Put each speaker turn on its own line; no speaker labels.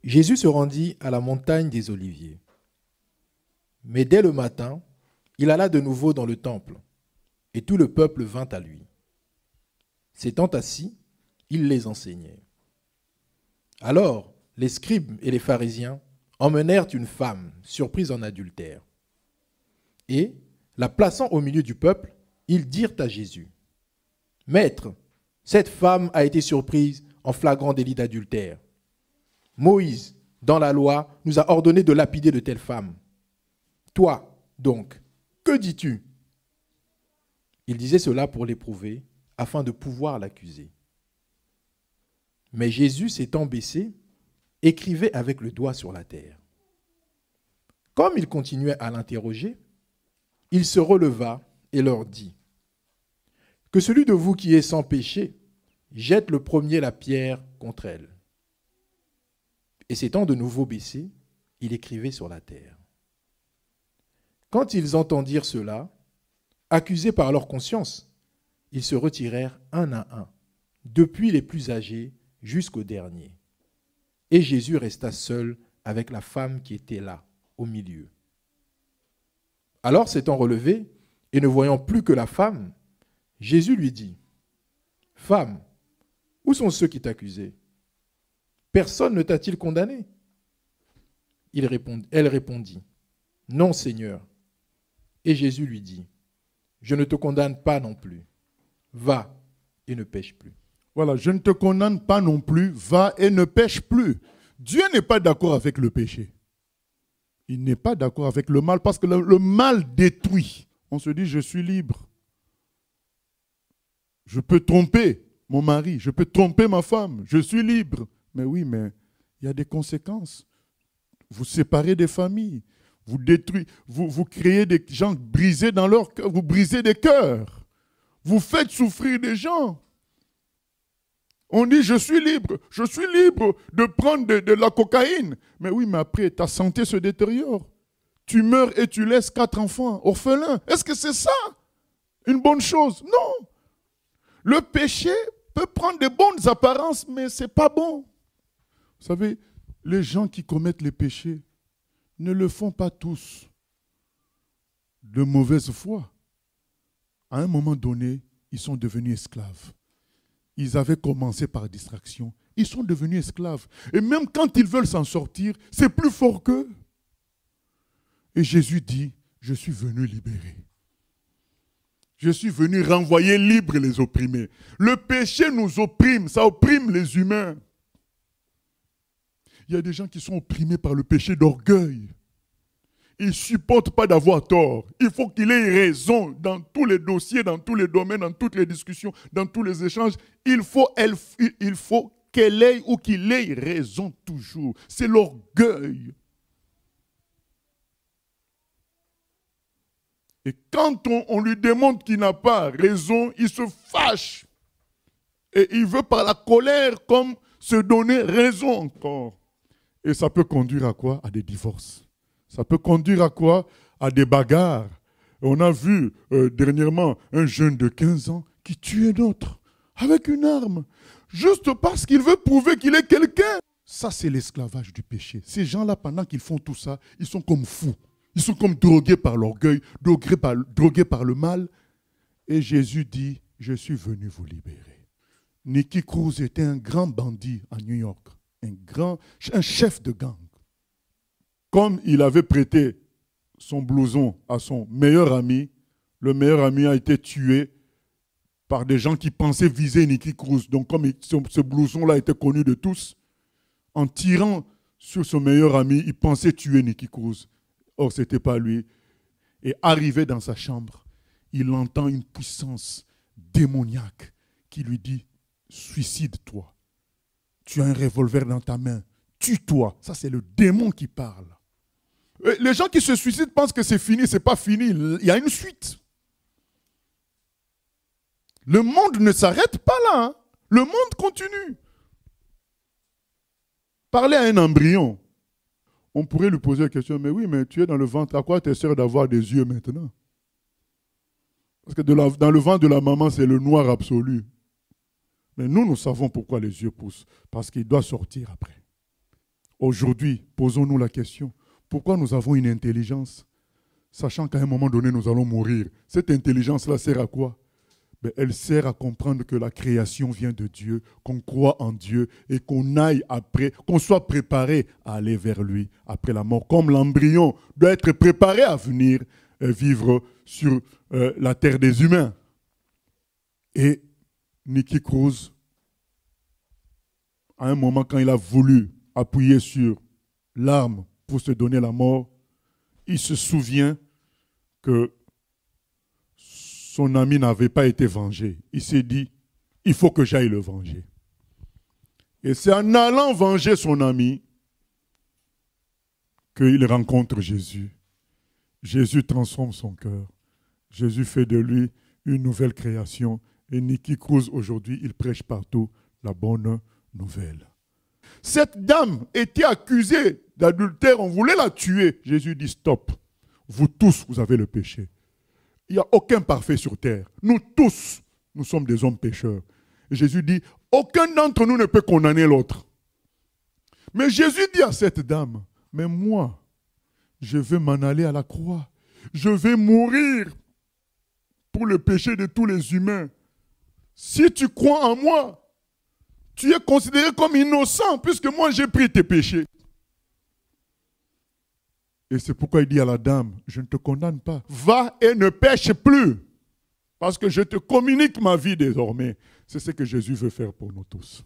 Jésus se rendit à la montagne des Oliviers. Mais dès le matin, il alla de nouveau dans le temple, et tout le peuple vint à lui. S'étant assis, il les enseignait. Alors, les scribes et les pharisiens emmenèrent une femme surprise en adultère. Et, la plaçant au milieu du peuple, ils dirent à Jésus, « Maître, cette femme a été surprise en flagrant délit d'adultère. Moïse, dans la loi, nous a ordonné de lapider de telles femmes. Toi, donc, que dis-tu » Il disait cela pour l'éprouver, afin de pouvoir l'accuser. Mais Jésus, s'étant baissé, écrivait avec le doigt sur la terre. Comme il continuait à l'interroger, il se releva et leur dit, « Que celui de vous qui est sans péché jette le premier la pierre contre elle. » Et s'étant de nouveau baissé, il écrivait sur la terre. Quand ils entendirent cela, accusés par leur conscience, ils se retirèrent un à un, depuis les plus âgés jusqu'au dernier. Et Jésus resta seul avec la femme qui était là, au milieu. Alors, s'étant relevé, et ne voyant plus que la femme, Jésus lui dit, « Femme, où sont ceux qui t'accusaient? Personne ne t'a-t-il condamné ?» Elle répondit, « Non, Seigneur. » Et Jésus lui dit, « Je ne te condamne pas non plus. Va et ne pêche plus. »
Voilà, je ne te condamne pas non plus, va et ne pêche plus. Dieu n'est pas d'accord avec le péché. Il n'est pas d'accord avec le mal parce que le mal détruit. On se dit, je suis libre. Je peux tromper mon mari, je peux tromper ma femme, je suis libre. Mais oui, mais il y a des conséquences. Vous séparez des familles, vous détruisez, vous créez des gens brisés dans leur cœur, vous brisez des cœurs, vous faites souffrir des gens. On dit, je suis libre de prendre de la cocaïne. Mais oui, mais après, ta santé se détériore. Tu meurs et tu laisses 4 enfants orphelins. Est-ce que c'est ça une bonne chose? Non. Le péché peut prendre de bonnes apparences, mais ce n'est pas bon. Vous savez, les gens qui commettent les péchés ne le font pas tous de mauvaise foi. À un moment donné, ils sont devenus esclaves. Ils avaient commencé par distraction. Ils sont devenus esclaves. Et même quand ils veulent s'en sortir, c'est plus fort qu'eux. Et Jésus dit, je suis venu libérer. Je suis venu renvoyer libres les opprimés. Le péché nous opprime, ça opprime les humains. Il y a des gens qui sont opprimés par le péché d'orgueil. Ils ne supportent pas d'avoir tort. Il faut qu'il ait raison dans tous les dossiers, dans tous les domaines, dans toutes les discussions, dans tous les échanges. Il faut qu'elle ait ou qu'il ait raison toujours. C'est l'orgueil. Et quand on lui démontre qu'il n'a pas raison, il se fâche. Et il veut par la colère comme se donner raison encore. Et ça peut conduire à quoi? À des divorces. Ça peut conduire à quoi? À des bagarres. On a vu dernièrement un jeune de 15 ans qui tue un autre avec une arme, juste parce qu'il veut prouver qu'il est quelqu'un. Ça, c'est l'esclavage du péché. Ces gens-là, pendant qu'ils font tout ça, ils sont comme fous. Ils sont comme drogués par l'orgueil, drogués par le mal. Et Jésus dit, je suis venu vous libérer. Nicky Cruz était un grand bandit à New York, un chef de gang. Comme il avait prêté son blouson à son meilleur ami, le meilleur ami a été tué par des gens qui pensaient viser Nicky Cruz. Donc comme ce blouson-là était connu de tous, en tirant sur son meilleur ami, il pensait tuer Nicky Cruz. Or, ce n'était pas lui. Et arrivé dans sa chambre, il entend une puissance démoniaque qui lui dit, suicide-toi. Tu as un revolver dans ta main. Tue-toi. Ça, c'est le démon qui parle. Les gens qui se suicident pensent que c'est fini. Ce n'est pas fini. Il y a une suite. Le monde ne s'arrête pas là. Hein. Le monde continue. Parlez à un embryon. On pourrait lui poser la question, mais oui, mais tu es dans le ventre. À quoi tu es sûr d'avoir des yeux maintenant? Parce que dans le ventre de la maman, c'est le noir absolu. Mais nous savons pourquoi les yeux poussent. Parce qu'il doit sortir après. Aujourd'hui, posons-nous la question, pourquoi nous avons une intelligence, sachant qu'à un moment donné, nous allons mourir? Cette intelligence-là sert à quoi? Elle sert à comprendre que la création vient de Dieu, qu'on croit en Dieu et qu'on aille après, qu'on soit préparé à aller vers lui après la mort. Comme l'embryon doit être préparé à venir vivre sur la terre des humains. Et Nicky Cruz, à un moment quand il a voulu appuyer sur l'arme pour se donner la mort, il se souvient que son ami n'avait pas été vengé. Il s'est dit, il faut que j'aille le venger. Et c'est en allant venger son ami qu'il rencontre Jésus. Jésus transforme son cœur. Jésus fait de lui une nouvelle création. Et Nicky Cruz, aujourd'hui, il prêche partout la bonne nouvelle. Cette dame était accusée d'adultère, on voulait la tuer. Jésus dit, stop, vous tous, vous avez le péché. Il n'y a aucun parfait sur terre. Nous tous, nous sommes des hommes pécheurs. Et Jésus dit, aucun d'entre nous ne peut condamner l'autre. Mais Jésus dit à cette dame, mais moi, je vais m'en aller à la croix. Je vais mourir pour le péché de tous les humains. Si tu crois en moi, tu es considéré comme innocent puisque moi j'ai pris tes péchés. Et c'est pourquoi il dit à la dame, je ne te condamne pas. Va et ne pêche plus. Parce que je te communique ma vie désormais. C'est ce que Jésus veut faire pour nous tous.